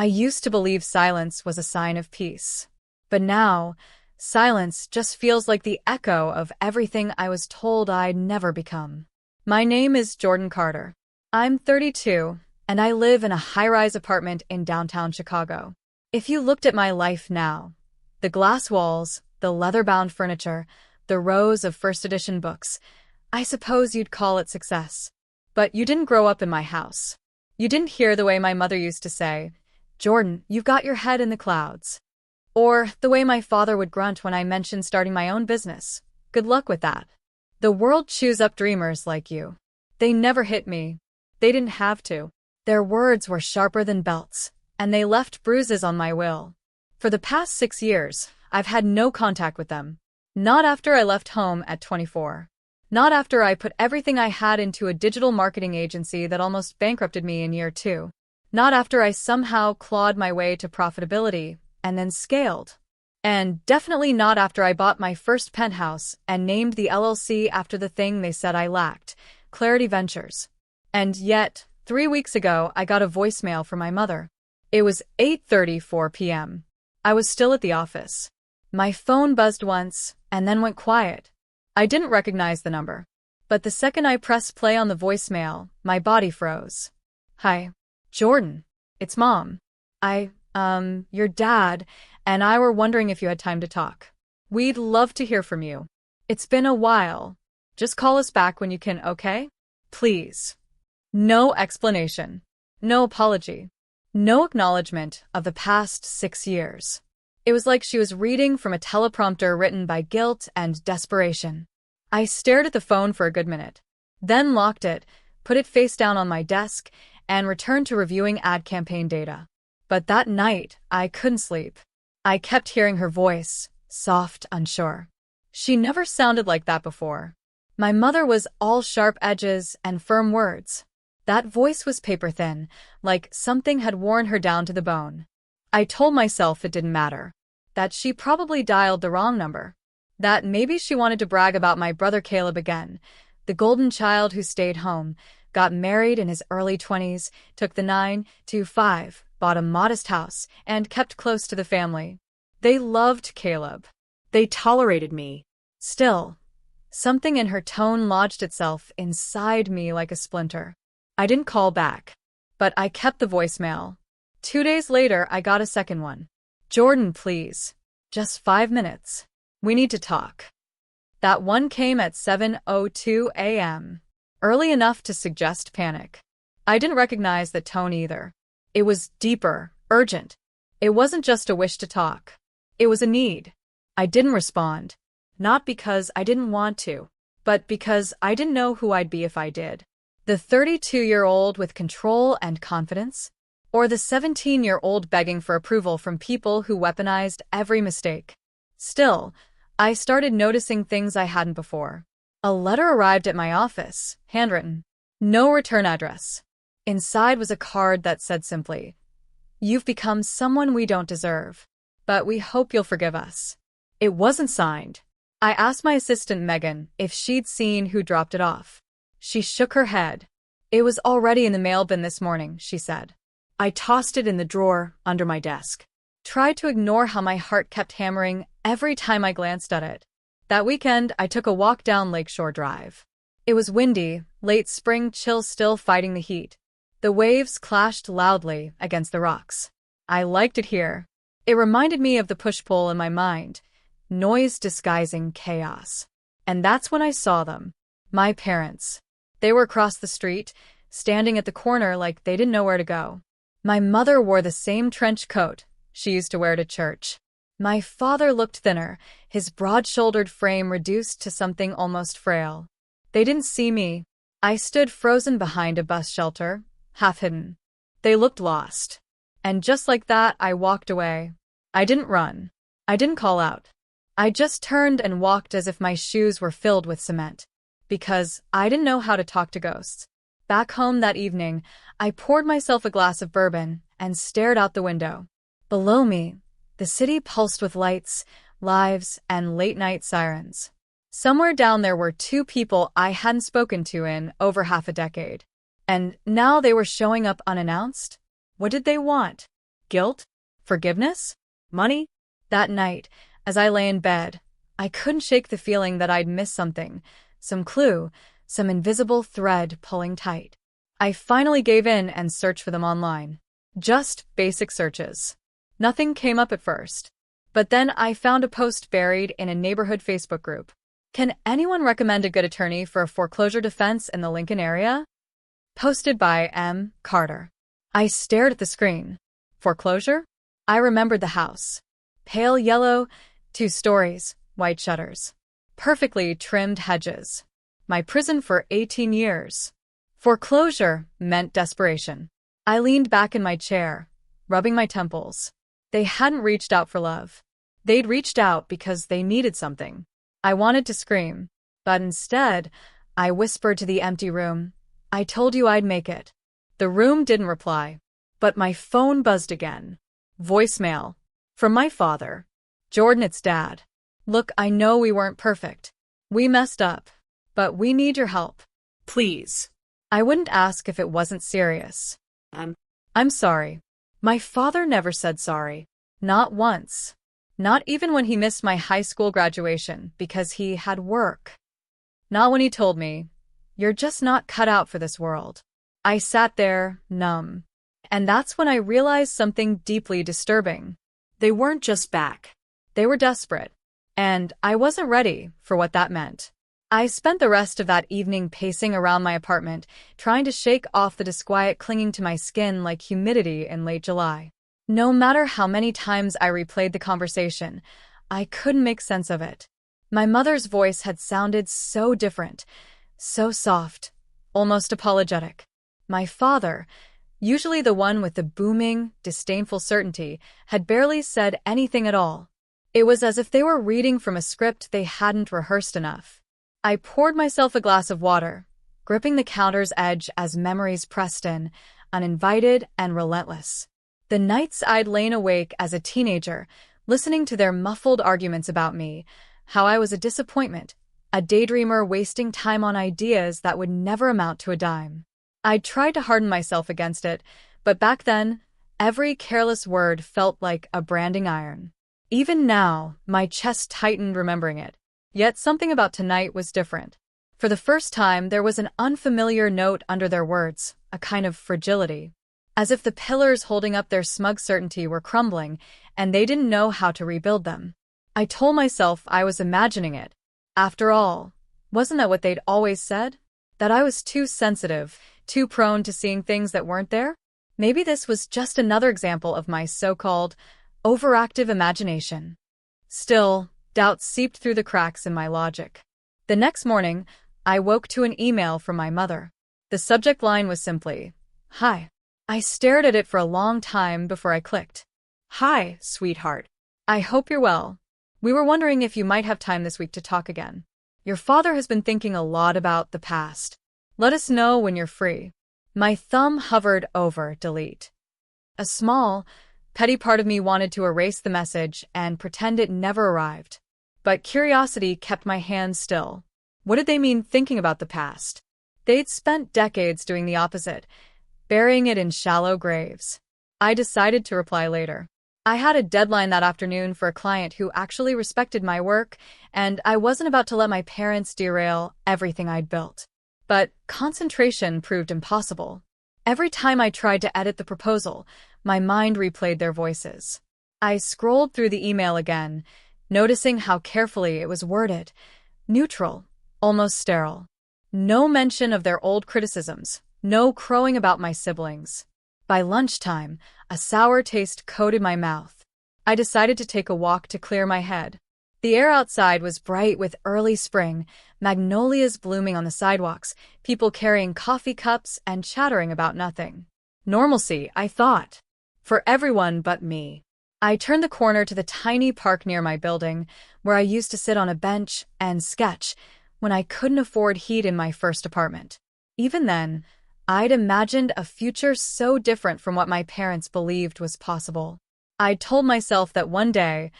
I used to believe silence was a sign of peace. But now, silence just feels like the echo of everything I was told I'd never become. My name is Jordan Carter. I'm 32, and I live in a high-rise apartment in downtown Chicago. If you looked at my life now, the glass walls, the leather-bound furniture, the rows of first-edition books, I suppose you'd call it success. But you didn't grow up in my house. You didn't hear the way my mother used to say, "Jordan, you've got your head in the clouds." Or the way my father would grunt when I mentioned starting my own business. "Good luck with that. The world chews up dreamers like you." They never hit me. They didn't have to. Their words were sharper than belts, and they left bruises on my will. For the past 6 years, I've had no contact with them. Not after I left home at 24. Not after I put everything I had into a digital marketing agency that almost bankrupted me in year 2. Not after I somehow clawed my way to profitability and then scaled. And definitely not after I bought my first penthouse and named the LLC after the thing they said I lacked, Clarity Ventures. And yet, 3 weeks ago, I got a voicemail from my mother. It was 8:34 p.m. I was still at the office. My phone buzzed once and then went quiet. I didn't recognize the number. But the second I pressed play on the voicemail, my body froze. "Hi, Jordan. It's Mom. Your dad and I were wondering if you had time to talk. We'd love to hear from you. It's been a while. Just call us back when you can, okay? Please." No explanation. No apology. No acknowledgement of the past 6 years. It was like she was reading from a teleprompter written by guilt and desperation. I stared at the phone for a good minute, then locked it, put it face down on my desk, and returned to reviewing ad campaign data. But that night, I couldn't sleep. I kept hearing her voice, soft, unsure. She never sounded like that before. My mother was all sharp edges and firm words. That voice was paper-thin, like something had worn her down to the bone. I told myself it didn't matter. That she probably dialed the wrong number. That maybe she wanted to brag about my brother Caleb again, the golden child who stayed home, got married in his early 20s, took the 9-to-5, bought a modest house, and kept close to the family. They loved Caleb. They tolerated me. Still, something in her tone lodged itself inside me like a splinter. I didn't call back, but I kept the voicemail. 2 days later, I got a second one. "Jordan, please. Just 5 minutes. We need to talk." That one came at 7:02 a.m., early enough to suggest panic. I didn't recognize the tone either. It was deeper, urgent. It wasn't just a wish to talk. It was a need. I didn't respond, not because I didn't want to, but because I didn't know who I'd be if I did. The 32-year-old with control and confidence? Or the 17-year-old begging for approval from people who weaponized every mistake? Still, I started noticing things I hadn't before. A letter arrived at my office, handwritten. No return address. Inside was a card that said simply, "You've become someone we don't deserve, but we hope you'll forgive us." It wasn't signed. I asked my assistant Megan if she'd seen who dropped it off. She shook her head. "It was already in the mail bin this morning," she said. I tossed it in the drawer under my desk. Tried to ignore how my heart kept hammering every time I glanced at it. That weekend, I took a walk down Lakeshore Drive. It was windy, late spring chill still fighting the heat. The waves clashed loudly against the rocks. I liked it here. It reminded me of the push-pull in my mind, noise disguising chaos. And that's when I saw them. My parents. They were across the street, standing at the corner like they didn't know where to go. My mother wore the same trench coat she used to wear to church. My father looked thinner, his broad-shouldered frame reduced to something almost frail. They didn't see me. I stood frozen behind a bus shelter, half-hidden. They looked lost. And just like that, I walked away. I didn't run. I didn't call out. I just turned and walked as if my shoes were filled with cement. Because I didn't know how to talk to ghosts. Back home that evening, I poured myself a glass of bourbon and stared out the window. Below me, the city pulsed with lights, lives, and late-night sirens. Somewhere down there were 2 people I hadn't spoken to in over half a decade. And now they were showing up unannounced? What did they want? Guilt? Forgiveness? Money? That night, as I lay in bed, I couldn't shake the feeling that I'd missed something, some clue, some invisible thread pulling tight. I finally gave in and searched for them online. Just basic searches. Nothing came up at first. But then I found a post buried in a neighborhood Facebook group. Can anyone recommend a good attorney for a foreclosure defense in the Lincoln area? Posted by M. Carter. I stared at the screen. Foreclosure? I remembered the house. Pale yellow, 2 stories, white shutters. Perfectly trimmed hedges. My prison for 18 years. Foreclosure meant desperation. I leaned back in my chair, rubbing my temples. They hadn't reached out for love. They'd reached out because they needed something. I wanted to scream, but instead, I whispered to the empty room, "I told you I'd make it." The room didn't reply, but my phone buzzed again. Voicemail. From my father. "Jordan, it's Dad. Look, I know we weren't perfect. We messed up, but we need your help. Please." I wouldn't ask if it wasn't serious. I'm sorry. My father never said sorry. Not once. Not even when he missed my high school graduation because he had work. Not when he told me, "You're just not cut out for this world." I sat there, numb. And that's when I realized something deeply disturbing. They weren't just back. They were desperate. And I wasn't ready for what that meant. I spent the rest of that evening pacing around my apartment, trying to shake off the disquiet clinging to my skin like humidity in late July. No matter how many times I replayed the conversation, I couldn't make sense of it. My mother's voice had sounded so different, so soft, almost apologetic. My father, usually the one with the booming, disdainful certainty, had barely said anything at all. It was as if they were reading from a script they hadn't rehearsed enough. I poured myself a glass of water, gripping the counter's edge as memories pressed in, uninvited and relentless. The nights I'd lain awake as a teenager, listening to their muffled arguments about me, how I was a disappointment, a daydreamer wasting time on ideas that would never amount to a dime. I'd tried to harden myself against it, but back then, every careless word felt like a branding iron. Even now, my chest tightened remembering it. Yet something about tonight was different. For the first time, there was an unfamiliar note under their words, a kind of fragility. As if the pillars holding up their smug certainty were crumbling, and they didn't know how to rebuild them. I told myself I was imagining it. After all, wasn't that what they'd always said? That I was too sensitive, too prone to seeing things that weren't there? Maybe this was just another example of my so-called overactive imagination. Still, doubt seeped through the cracks in my logic. The next morning, I woke to an email from my mother. The subject line was simply, "Hi." I stared at it for a long time before I clicked. "Hi, sweetheart. I hope you're well. We were wondering if you might have time this week to talk again. Your father has been thinking a lot about the past. Let us know when you're free." My thumb hovered over delete. A small, petty part of me wanted to erase the message and pretend it never arrived. But curiosity kept my hand still. What did they mean thinking about the past? They'd spent decades doing the opposite, burying it in shallow graves. I decided to reply later. I had a deadline that afternoon for a client who actually respected my work, and I wasn't about to let my parents derail everything I'd built. But concentration proved impossible. Every time I tried to edit the proposal, my mind replayed their voices. I scrolled through the email again, noticing how carefully it was worded. Neutral, almost sterile. No mention of their old criticisms, no crowing about my siblings. By lunchtime, a sour taste coated my mouth. I decided to take a walk to clear my head. The air outside was bright with early spring, magnolias blooming on the sidewalks, people carrying coffee cups and chattering about nothing. Normalcy, I thought. For everyone but me. I turned the corner to the tiny park near my building, where I used to sit on a bench and sketch when I couldn't afford heat in my first apartment. Even then, I'd imagined a future so different from what my parents believed was possible. I'd told myself that one day,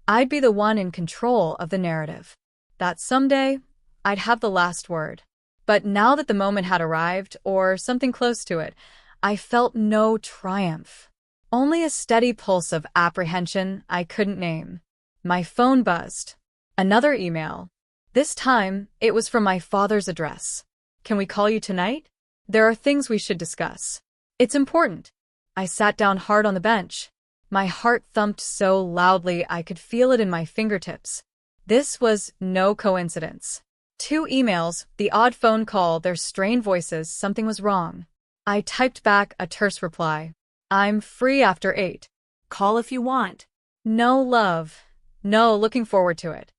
I'd be the one in control of the narrative. That someday, I'd have the last word. But now that the moment had arrived, or something close to it, I felt no triumph. Only a steady pulse of apprehension I couldn't name. My phone buzzed. Another email. This time, it was from my father's address. Can we call you tonight? There are things we should discuss. It's important. I sat down hard on the bench. My heart thumped so loudly I could feel it in my fingertips. This was no coincidence. 2 emails, the odd phone call, their strained voices, something was wrong. I typed back a terse reply. I'm free after 8. Call if you want. No, love. No, looking forward to it.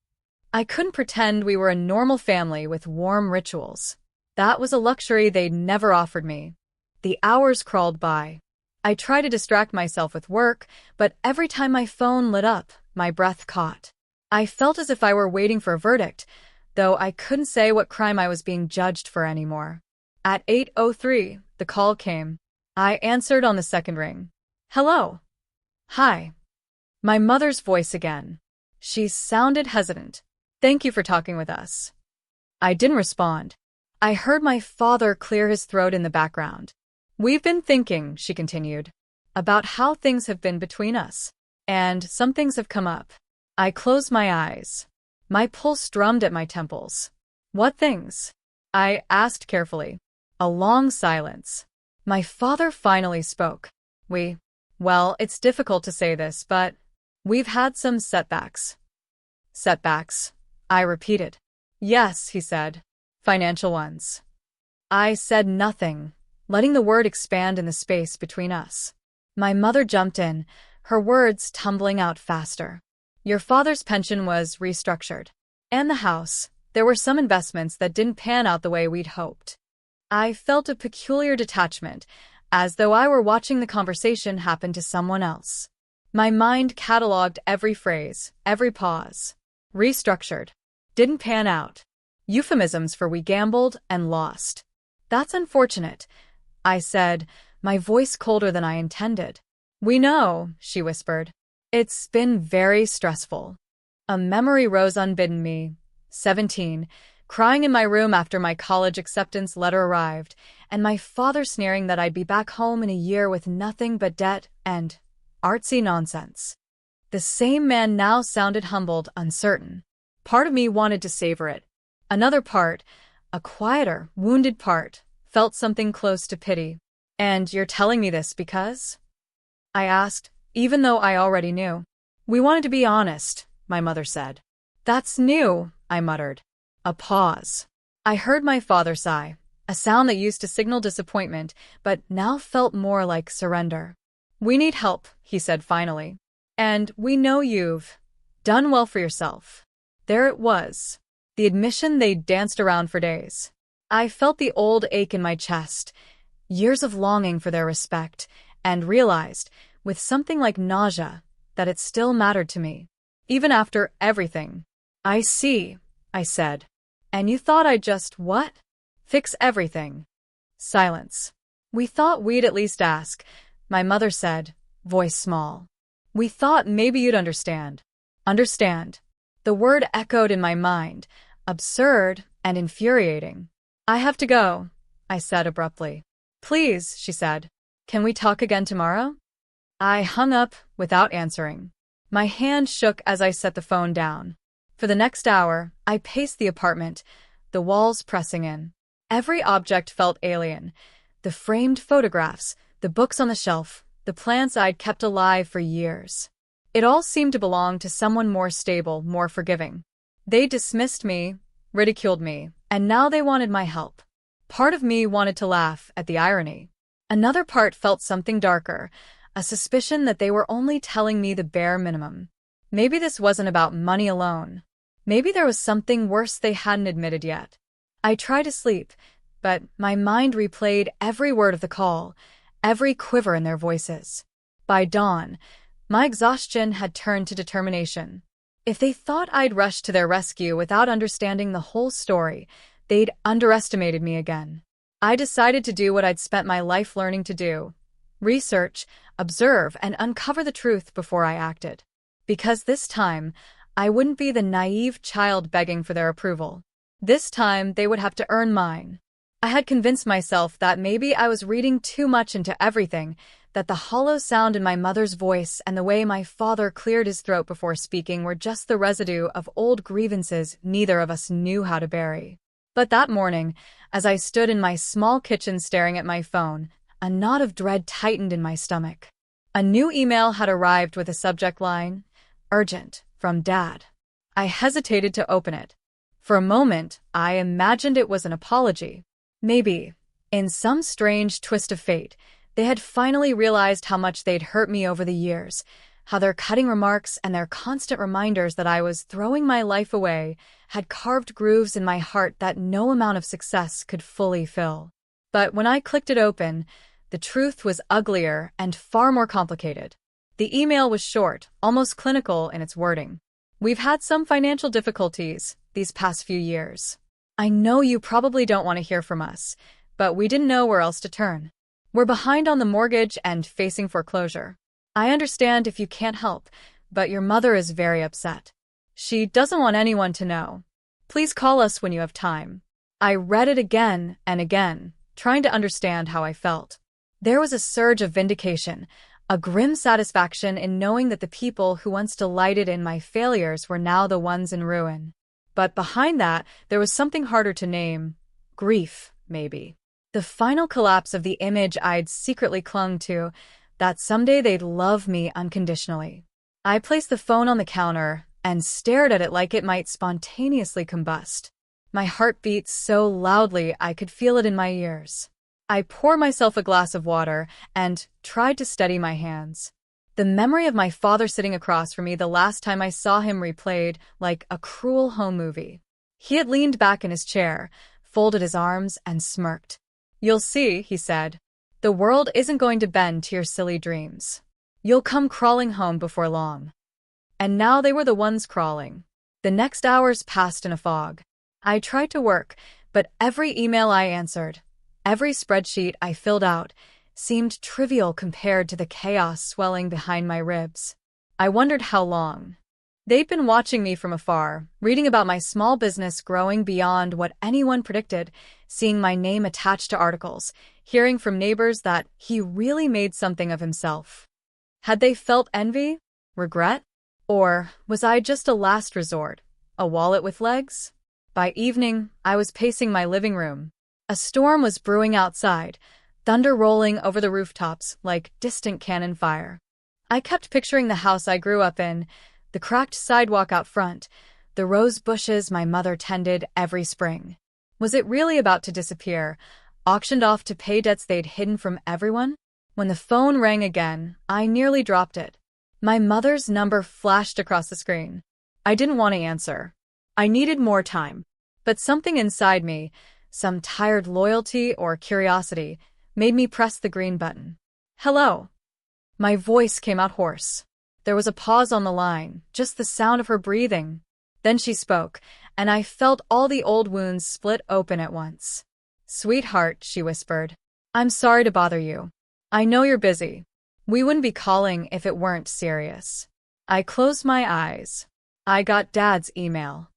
I couldn't pretend we were a normal family with warm rituals. That was a luxury they'd never offered me. The hours crawled by. I tried to distract myself with work, but every time my phone lit up, my breath caught. I felt as if I were waiting for a verdict, though I couldn't say what crime I was being judged for anymore. At 8:03, the call came. I answered on the second ring. Hello. Hi. My mother's voice again. She sounded hesitant. Thank you for talking with us. I didn't respond. I heard my father clear his throat in the background. We've been thinking, she continued, about how things have been between us. And some things have come up. I closed my eyes. My pulse drummed at my temples. What things? I asked carefully. A long silence. My father finally spoke. Well, it's difficult to say this, but we've had some setbacks. Setbacks, I repeated. Yes, he said. Financial ones. I said nothing, letting the word expand in the space between us. My mother jumped in, her words tumbling out faster. Your father's pension was restructured. And the house. There were some investments that didn't pan out the way we'd hoped. I felt a peculiar detachment, as though I were watching the conversation happen to someone else. My mind cataloged every phrase, every pause. Restructured. Didn't pan out. Euphemisms for we gambled and lost. That's unfortunate, I said, my voice colder than I intended. We know, she whispered. It's been very stressful. A memory rose unbidden me. 17, crying in my room after my college acceptance letter arrived, and my father sneering that I'd be back home in a year with nothing but debt and artsy nonsense. The same man now sounded humbled, uncertain. Part of me wanted to savor it. Another part, a quieter, wounded part, felt something close to pity. And you're telling me this because? I asked, even though I already knew. We wanted to be honest, my mother said. That's new, I muttered. A pause. I heard my father sigh, a sound that used to signal disappointment, but now felt more like surrender. We need help, he said finally. And we know you've done well for yourself. There it was. The admission they'd danced around for days. I felt the old ache in my chest, years of longing for their respect, and realized, with something like nausea, that it still mattered to me. Even after everything. I see, I said. And you thought I'd just what? Fix everything. Silence. We thought we'd at least ask, my mother said, voice small. We thought maybe you'd understand. Understand. The word echoed in my mind, absurd and infuriating. I have to go, I said abruptly. Please, she said. Can we talk again tomorrow? I hung up without answering. My hand shook as I set the phone down. For the next hour, I paced the apartment, the walls pressing in. Every object felt alien. The framed photographs, the books on the shelf, the plants I'd kept alive for years. It all seemed to belong to someone more stable, more forgiving. They dismissed me, ridiculed me, and now they wanted my help. Part of me wanted to laugh at the irony. Another part felt something darker, a suspicion that they were only telling me the bare minimum. Maybe this wasn't about money alone. Maybe there was something worse they hadn't admitted yet. I tried to sleep, but my mind replayed every word of the call, every quiver in their voices. By dawn, my exhaustion had turned to determination. If they thought I'd rushed to their rescue without understanding the whole story, they'd underestimated me again. I decided to do what I'd spent my life learning to do. Research, observe, and uncover the truth before I acted. Because this time, I wouldn't be the naive child begging for their approval. This time, they would have to earn mine. I had convinced myself that maybe I was reading too much into everything, that the hollow sound in my mother's voice and the way my father cleared his throat before speaking were just the residue of old grievances neither of us knew how to bury. But that morning, as I stood in my small kitchen staring at my phone, a knot of dread tightened in my stomach. A new email had arrived with a subject line, "Urgent, from Dad." I hesitated to open it. For a moment, I imagined it was an apology. Maybe, in some strange twist of fate, they had finally realized how much they'd hurt me over the years, how their cutting remarks and their constant reminders that I was throwing my life away had carved grooves in my heart that no amount of success could fully fill. But when I clicked it open, the truth was uglier and far more complicated. The email was short, almost clinical in its wording. "We've had some financial difficulties these past few years. I know you probably don't want to hear from us, but we didn't know where else to turn. We're behind on the mortgage and facing foreclosure. I understand if you can't help, but your mother is very upset. She doesn't want anyone to know. Please call us when you have time." I read it again and again, trying to understand how I felt. There was a surge of vindication, a grim satisfaction in knowing that the people who once delighted in my failures were now the ones in ruin. But behind that, there was something harder to name. Grief, maybe. The final collapse of the image I'd secretly clung to, that someday they'd love me unconditionally. I placed the phone on the counter and stared at it like it might spontaneously combust. My heart beat so loudly I could feel it in my ears. I poured myself a glass of water and tried to steady my hands. The memory of my father sitting across from me the last time I saw him replayed like a cruel home movie. He had leaned back in his chair, folded his arms, and smirked. "You'll see," he said. "The world isn't going to bend to your silly dreams. You'll come crawling home before long." And now they were the ones crawling. The next hours passed in a fog. I tried to work, but every email I answered, every spreadsheet I filled out, seemed trivial compared to the chaos swelling behind my ribs. I wondered how long. They'd been watching me from afar, reading about my small business growing beyond what anyone predicted, seeing my name attached to articles, hearing from neighbors that he really made something of himself. Had they felt envy? Regret? Or was I just a last resort, a wallet with legs? By evening, I was pacing my living room. A storm was brewing outside, thunder rolling over the rooftops like distant cannon fire. I kept picturing the house I grew up in, the cracked sidewalk out front, the rose bushes my mother tended every spring. Was it really about to disappear, auctioned off to pay debts they'd hidden from everyone? When the phone rang again, I nearly dropped it. My mother's number flashed across the screen. I didn't want to answer. I needed more time. But something inside me, some tired loyalty or curiosity, made me press the green button. "Hello." My voice came out hoarse. There was a pause on the line, just the sound of her breathing. Then she spoke, and I felt all the old wounds split open at once. "Sweetheart," she whispered, "I'm sorry to bother you. I know you're busy. We wouldn't be calling if it weren't serious." I closed my eyes. "I got Dad's email."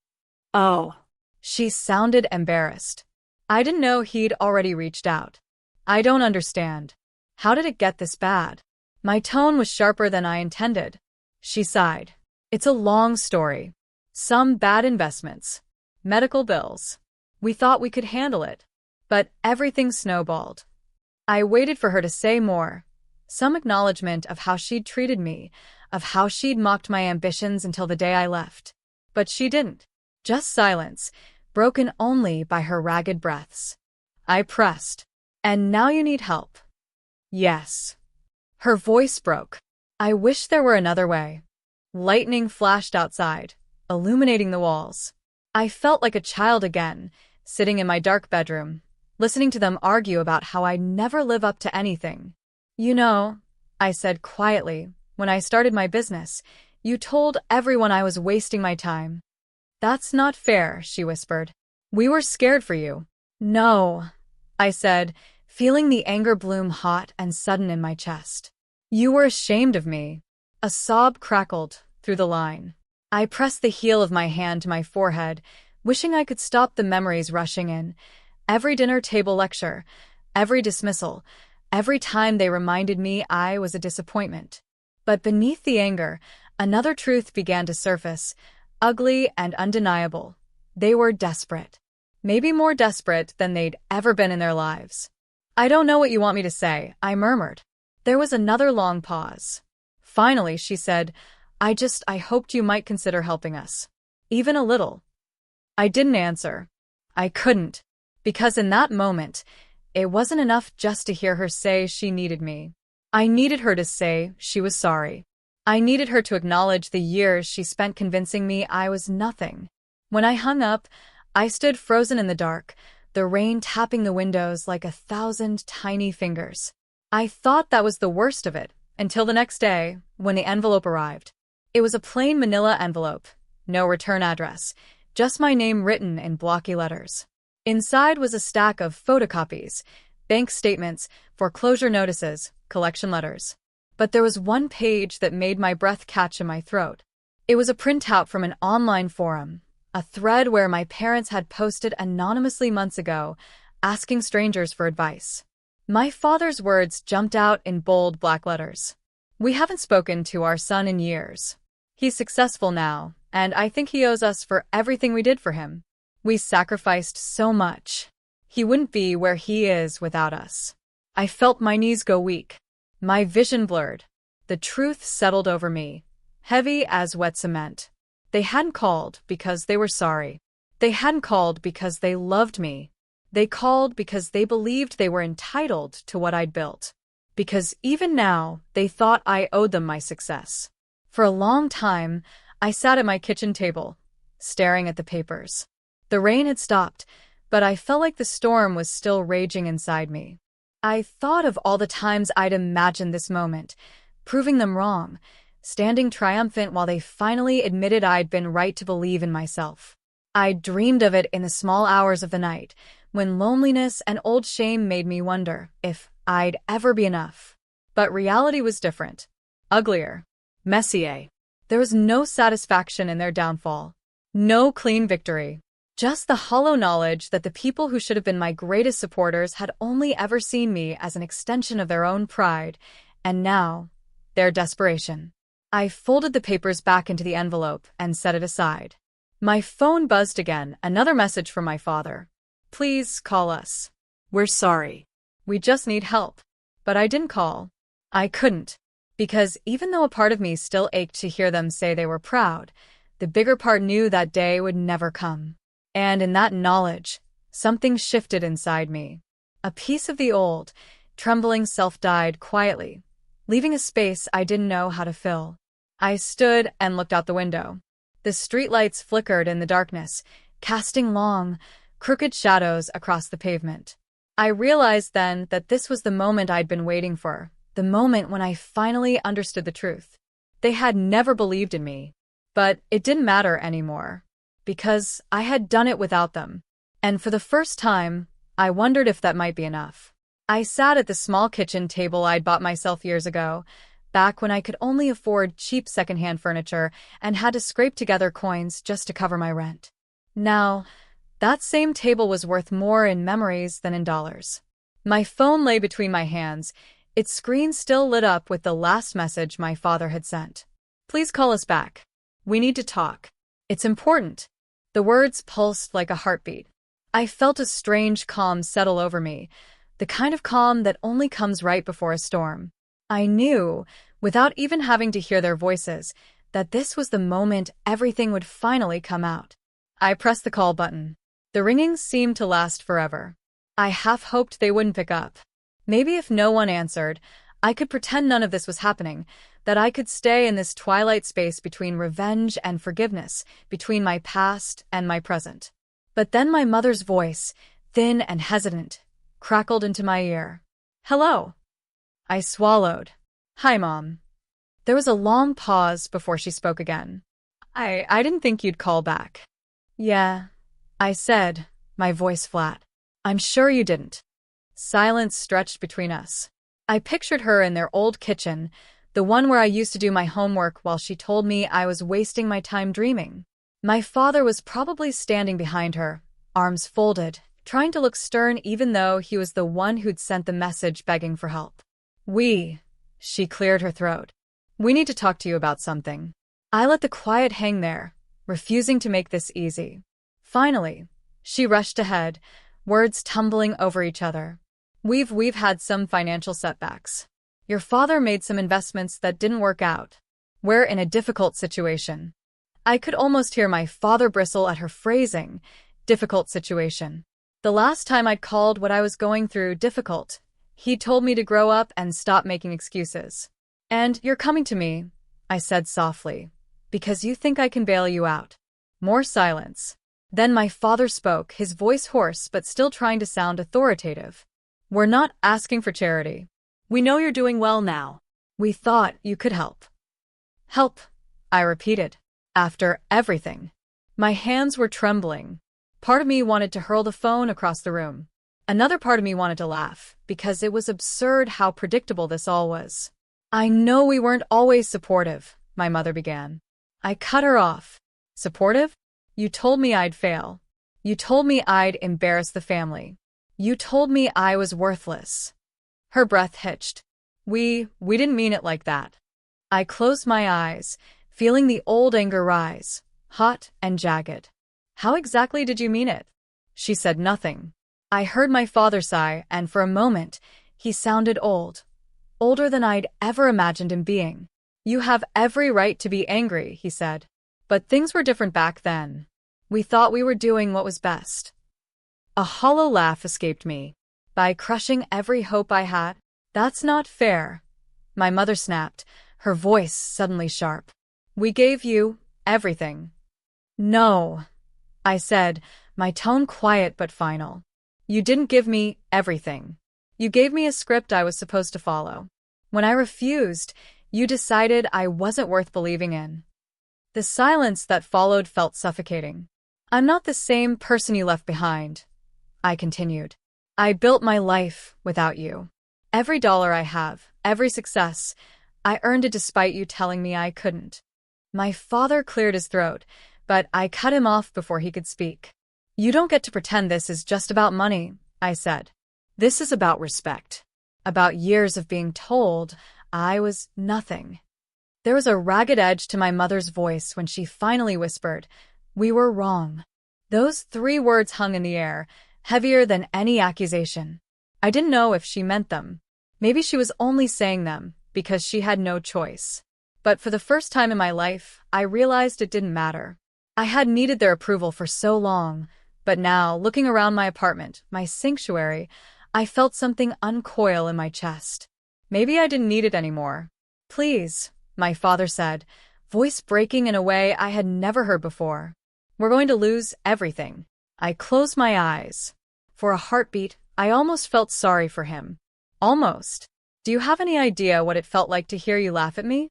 "Oh." She sounded embarrassed. I didn't know he'd already reached out. "I don't understand. How did it get this bad?" My tone was sharper than I intended. She sighed. "It's a long story. Some bad investments. Medical bills. We thought we could handle it. But everything snowballed." I waited for her to say more. Some acknowledgement of how she'd treated me, of how she'd mocked my ambitions until the day I left. But she didn't. Just silence, broken only by her ragged breaths. I pressed. "And now you need help." "Yes." Her voice broke. I wish there were another way. Lightning flashed outside, illuminating the walls. I felt like a child again, sitting in my dark bedroom, listening to them argue about how I'd never live up to anything. "You know," I said quietly, "when I started my business, you told everyone I was wasting my time." "That's not fair," she whispered. "We were scared for you." "No," I said, feeling the anger bloom hot and sudden in my chest. "You were ashamed of me." A sob crackled through the line. I pressed the heel of my hand to my forehead, wishing I could stop the memories rushing in. Every dinner table lecture, every dismissal, Every time they reminded me I was a disappointment. But beneath the anger, another truth began to surface, ugly and undeniable. They were desperate. Maybe more desperate than they'd ever been in their lives. "I don't know what you want me to say," I murmured. There was another long pause. Finally, she said, I hoped you might consider helping us. Even a little." I didn't answer. I couldn't. Because in that moment, it wasn't enough just to hear her say she needed me. I needed her to say she was sorry. I needed her to acknowledge the years she spent convincing me I was nothing. When I hung up, I stood frozen in the dark, the rain tapping the windows like 1,000 tiny fingers. I thought that was the worst of it, until the next day, when the envelope arrived. It was a plain manila envelope, no return address, just my name written in blocky letters. Inside was a stack of photocopies, bank statements, foreclosure notices, collection letters. But there was one page that made my breath catch in my throat. It was a printout from an online forum, a thread where my parents had posted anonymously months ago, asking strangers for advice. My father's words jumped out in bold black letters. "We haven't spoken to our son in years. He's successful now, and I think he owes us for everything we did for him. We sacrificed so much. He wouldn't be where he is without us." I felt my knees go weak. My vision blurred. The truth settled over me, heavy as wet cement. They hadn't called because they were sorry. They hadn't called because they loved me. They called because they believed they were entitled to what I'd built. Because even now, they thought I owed them my success. For a long time, I sat at my kitchen table, staring at the papers. The rain had stopped, but I felt like the storm was still raging inside me. I thought of all the times I'd imagined this moment, proving them wrong, standing triumphant while they finally admitted I'd been right to believe in myself. I dreamed of it in the small hours of the night, when loneliness and old shame made me wonder if I'd ever be enough. But reality was different. Uglier. Messier. There was no satisfaction in their downfall. No clean victory. Just the hollow knowledge that the people who should have been my greatest supporters had only ever seen me as an extension of their own pride, and now, their desperation. I folded the papers back into the envelope and set it aside. My phone buzzed again, another message from my father. "Please call us. We're sorry. We just need help." But I didn't call. I couldn't. Because even though a part of me still ached to hear them say they were proud, the bigger part knew that day would never come. And in that knowledge, something shifted inside me. A piece of the old, trembling self died quietly, leaving a space I didn't know how to fill. I stood and looked out the window. The streetlights flickered in the darkness, casting long, crooked shadows across the pavement. I realized then that this was the moment I'd been waiting for, the moment when I finally understood the truth. They had never believed in me, but it didn't matter anymore, because I had done it without them. And for the first time, I wondered if that might be enough. I sat at the small kitchen table I'd bought myself years ago, back when I could only afford cheap secondhand furniture and had to scrape together coins just to cover my rent. Now, that same table was worth more in memories than in dollars. My phone lay between my hands, its screen still lit up with the last message my father had sent. "Please call us back. We need to talk. It's important." The words pulsed like a heartbeat. I felt a strange calm settle over me, the kind of calm that only comes right before a storm. I knew, without even having to hear their voices, that this was the moment everything would finally come out. I pressed the call button. The ringing seemed to last forever. I half hoped they wouldn't pick up. Maybe if no one answered, I could pretend none of this was happening, that I could stay in this twilight space between revenge and forgiveness, between my past and my present. But then my mother's voice, thin and hesitant, crackled into my ear. "Hello." I swallowed. "Hi, Mom." There was a long pause before she spoke again. I didn't think you'd call back." "Yeah," I said, my voice flat. "I'm sure you didn't." Silence stretched between us. I pictured her in their old kitchen, the one where I used to do my homework while she told me I was wasting my time dreaming. My father was probably standing behind her, arms folded, trying to look stern even though he was the one who'd sent the message begging for help. She cleared her throat. We need to talk to you about something. I let the quiet hang there, refusing to make this easy. Finally, she rushed ahead, words tumbling over each other. We've had some financial setbacks. Your father made some investments that didn't work out. We're in a difficult situation. I could almost hear my father bristle at her phrasing, difficult situation. The last time I'd called what I was going through difficult, he told me to grow up and stop making excuses. And you're coming to me, I said softly, because you think I can bail you out. More silence. Then my father spoke, his voice hoarse but still trying to sound authoritative. We're not asking for charity. We know you're doing well now. We thought you could help. Help, I repeated. After everything. My hands were trembling. Part of me wanted to hurl the phone across the room. Another part of me wanted to laugh, because it was absurd how predictable this all was. I know we weren't always supportive, my mother began. I cut her off. Supportive? You told me I'd fail. You told me I'd embarrass the family. You told me I was worthless. Her breath hitched. We didn't mean it like that. I closed my eyes, feeling the old anger rise, hot and jagged. How exactly did you mean it? She said nothing. I heard my father sigh, and for a moment, he sounded old. Older than I'd ever imagined him being. You have every right to be angry, he said. But things were different back then. We thought we were doing what was best. A hollow laugh escaped me. By crushing every hope I had? That's not fair. My mother snapped, her voice suddenly sharp. We gave you everything. No, I said, my tone quiet but final. You didn't give me everything. You gave me a script I was supposed to follow. When I refused, you decided I wasn't worth believing in. The silence that followed felt suffocating. I'm not the same person you left behind, I continued. I built my life without you. Every dollar I have, every success, I earned it despite you telling me I couldn't. My father cleared his throat, but I cut him off before he could speak. You don't get to pretend this is just about money, I said. This is about respect. About years of being told I was nothing. There was a ragged edge to my mother's voice when she finally whispered, we were wrong. Those 3 words hung in the air, heavier than any accusation. I didn't know if she meant them. Maybe she was only saying them because she had no choice. But for the first time in my life, I realized it didn't matter. I had needed their approval for so long, but now, looking around my apartment, my sanctuary, I felt something uncoil in my chest. Maybe I didn't need it anymore. Please, my father said, voice breaking in a way I had never heard before. We're going to lose everything. I closed my eyes. For a heartbeat, I almost felt sorry for him. Almost. Do you have any idea what it felt like to hear you laugh at me?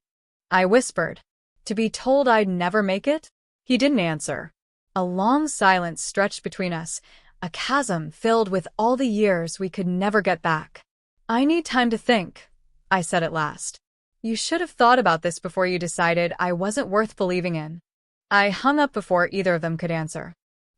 I whispered. To be told I'd never make it? He didn't answer. A long silence stretched between us, a chasm filled with all the years we could never get back. I need time to think, I said at last. You should have thought about this before you decided I wasn't worth believing in. I hung up before either of them could answer.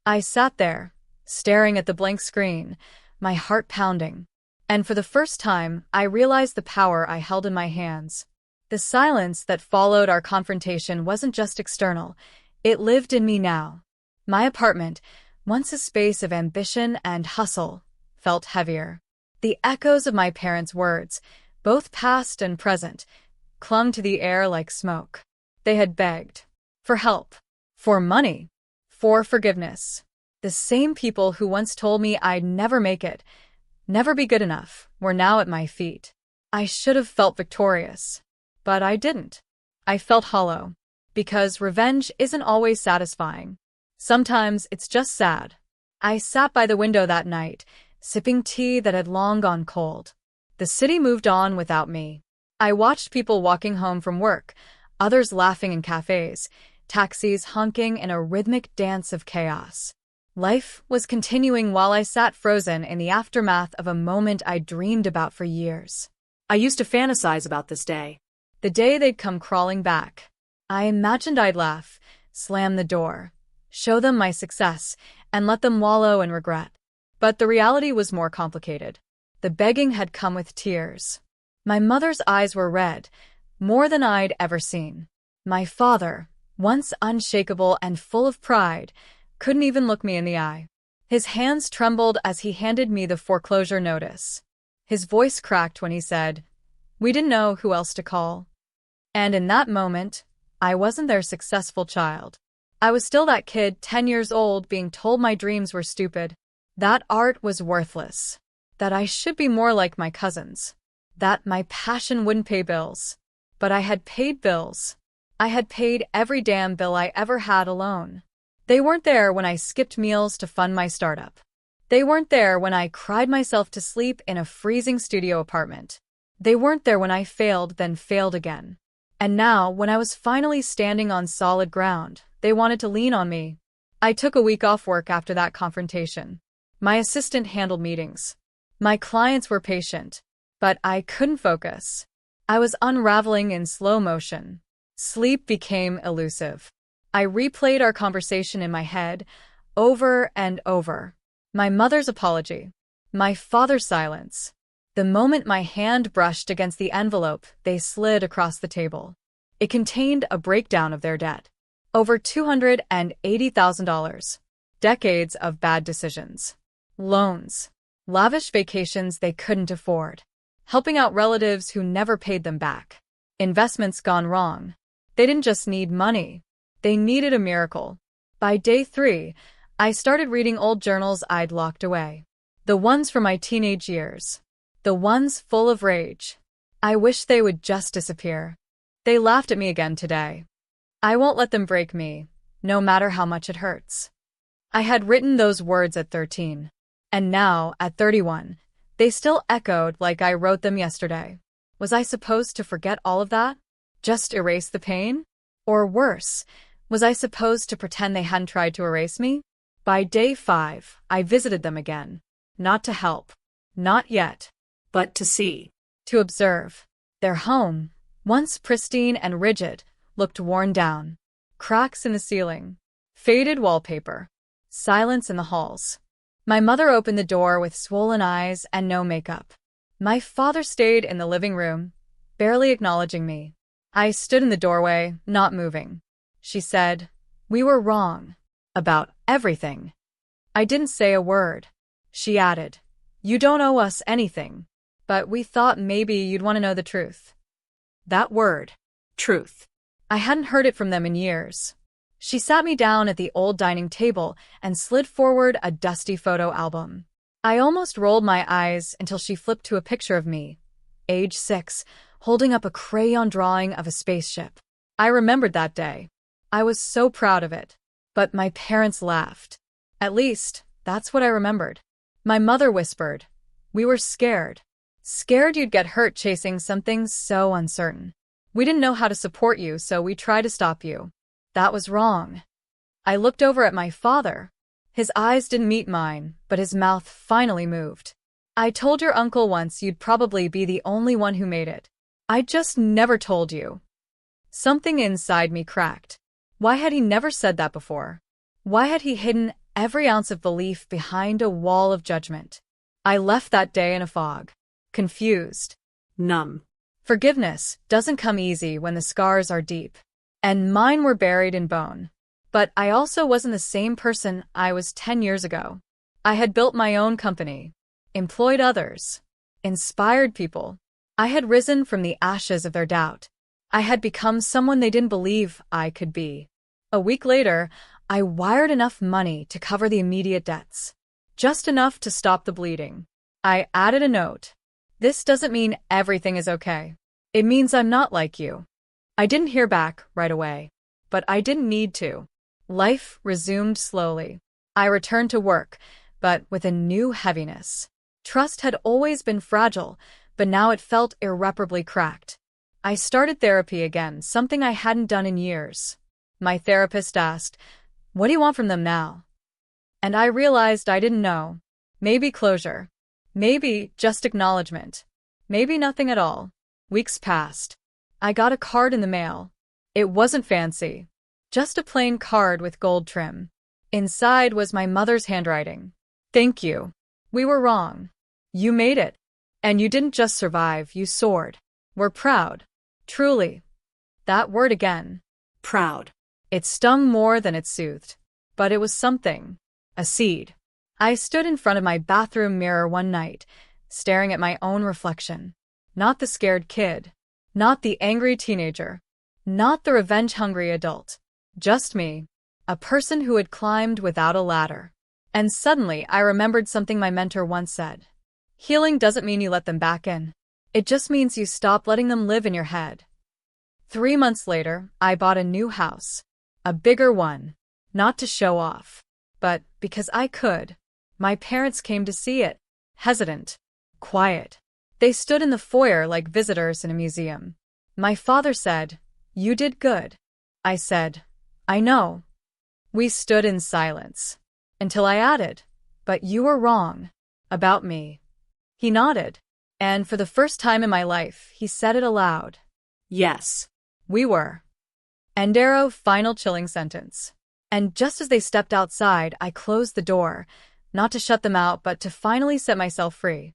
I sat there, staring at the blank screen, my heart pounding. And for the first time, I realized the power I held in my hands. The silence that followed our confrontation wasn't just external, it lived in me now. My apartment, once a space of ambition and hustle, felt heavier. The echoes of my parents' words, both past and present, clung to the air like smoke. They had begged. For help. For money. For forgiveness. The same people who once told me I'd never make it, never be good enough, were now at my feet. I should have felt victorious. But I didn't. I felt hollow. Because revenge isn't always satisfying. Sometimes it's just sad. I sat by the window that night, sipping tea that had long gone cold. The city moved on without me. I watched people walking home from work, others laughing in cafes, taxis honking in a rhythmic dance of chaos. Life was continuing while I sat frozen in the aftermath of a moment I dreamed about for years. I used to fantasize about this day. The day they'd come crawling back. I imagined I'd laugh, slam the door, show them my success, and let them wallow in regret. But the reality was more complicated. The begging had come with tears. My mother's eyes were red, more than I'd ever seen. My father, once unshakable and full of pride, couldn't even look me in the eye. His hands trembled as he handed me the foreclosure notice. His voice cracked when he said, "We didn't know who else to call." And in that moment, I wasn't their successful child. I was still that kid, 10 years old, being told my dreams were stupid, that art was worthless, that I should be more like my cousins, that my passion wouldn't pay bills. But I had paid bills. I had paid every damn bill I ever had alone. They weren't there when I skipped meals to fund my startup. They weren't there when I cried myself to sleep in a freezing studio apartment. They weren't there when I failed, then failed again. And now, when I was finally standing on solid ground, they wanted to lean on me. I took a week off work after that confrontation. My assistant handled meetings. My clients were patient, but I couldn't focus. I was unraveling in slow motion. Sleep became elusive. I replayed our conversation in my head, over and over. My mother's apology. My father's silence. The moment my hand brushed against the envelope, they slid across the table. It contained a breakdown of their debt. Over $280,000. Decades of bad decisions. Loans. Lavish vacations they couldn't afford. Helping out relatives who never paid them back. Investments gone wrong. They didn't just need money. They needed a miracle. By day 3, I started reading old journals I'd locked away. The ones from my teenage years. The ones full of rage. I wish they would just disappear. They laughed at me again today. I won't let them break me, no matter how much it hurts. I had written those words at 13. And now, at 31, they still echoed like I wrote them yesterday. Was I supposed to forget all of that? Just erase the pain? Or worse, was I supposed to pretend they hadn't tried to erase me? By day 5, I visited them again. Not to help. Not yet. But to see. To observe. Their home, once pristine and rigid, looked worn down. Cracks in the ceiling. Faded wallpaper. Silence in the halls. My mother opened the door with swollen eyes and no makeup. My father stayed in the living room, barely acknowledging me. I stood in the doorway, not moving. She said, "We were wrong. About everything." I didn't say a word. She added, "You don't owe us anything. But we thought maybe you'd want to know the truth." That word. Truth. I hadn't heard it from them in years. She sat me down at the old dining table and slid forward a dusty photo album. I almost rolled my eyes until she flipped to a picture of me, age 6, holding up a crayon drawing of a spaceship. I remembered that day. I was so proud of it. But my parents laughed. At least, that's what I remembered. My mother whispered, "We were scared. Scared you'd get hurt chasing something so uncertain. We didn't know how to support you, so we tried to stop you." That was wrong. I looked over at my father. His eyes didn't meet mine, but his mouth finally moved. "I told your uncle once you'd probably be the only one who made it. I just never told you." Something inside me cracked. Why had he never said that before? Why had he hidden every ounce of belief behind a wall of judgment? I left that day in a fog. Confused. Numb. Forgiveness doesn't come easy when the scars are deep. And mine were buried in bone. But I also wasn't the same person I was 10 years ago. I had built my own company, employed others, inspired people. I had risen from the ashes of their doubt. I had become someone they didn't believe I could be. A week later, I wired enough money to cover the immediate debts. Just enough to stop the bleeding. I added a note. "This doesn't mean everything is okay. It means I'm not like you." I didn't hear back right away. But I didn't need to. Life resumed slowly. I returned to work, but with a new heaviness. Trust had always been fragile, but now it felt irreparably cracked. I started therapy again, something I hadn't done in years. My therapist asked, "What do you want from them now?" And I realized I didn't know. Maybe closure. Maybe just acknowledgement. Maybe nothing at all. Weeks passed. I got a card in the mail. It wasn't fancy. Just a plain card with gold trim. Inside was my mother's handwriting. "Thank you. We were wrong. You made it. And you didn't just survive, you soared. We're proud. Truly. That word again. Proud. It stung more than it soothed. But it was something. A seed. I stood in front of my bathroom mirror one night, staring at my own reflection. Not the scared kid. Not the angry teenager. Not the revenge-hungry adult. Just me. A person who had climbed without a ladder. And suddenly I remembered something my mentor once said. Healing doesn't mean you let them back in. It just means you stop letting them live in your head. 3 months later, I bought a new house. A bigger one. Not to show off, but because I could. My parents came to see it. Hesitant. Quiet. They stood in the foyer like visitors in a museum. My father said, "You did good." I said, "I know." We stood in silence. Until I added, "But you were wrong. About me." He nodded. And for the first time in my life, he said it aloud. Yes. We were. Endero, final chilling sentence. And just as they stepped outside, I closed the door, not to shut them out, but to finally set myself free.